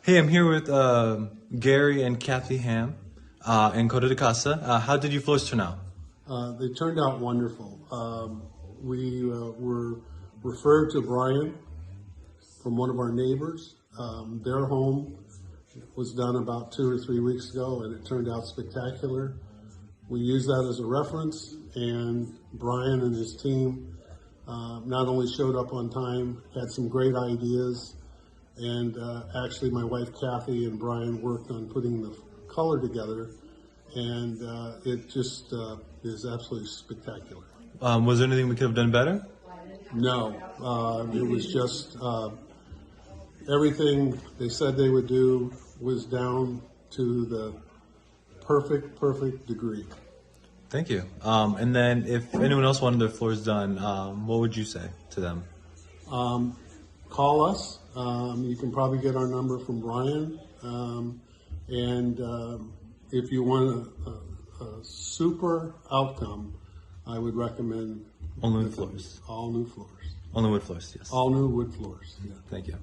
Hey, I'm here with Gary and Kathy Ham in Coda de Casa. How did your floors turn out? They turned out wonderful. We were referred to Brian from one of our neighbors. Their home was done about 2 or 3 weeks ago, and it turned out spectacular. We used that as a reference, and Brian and his team not only showed up on time, had some great ideas, and actually my wife Kathy and Brian worked on putting the color together, and it just is absolutely spectacular. Was there anything we could have done better? No, it was just everything they said they would do was down to the perfect degree. Thank you. And then if anyone else wanted their floors done, what would you say to them? Call us. You can probably get our number from Brian. And if you want a super outcome, I would recommend OnlyWoodFloors. all new floors. OnlyWoodFloors, yes. All new wood floors. Yeah. Thank you.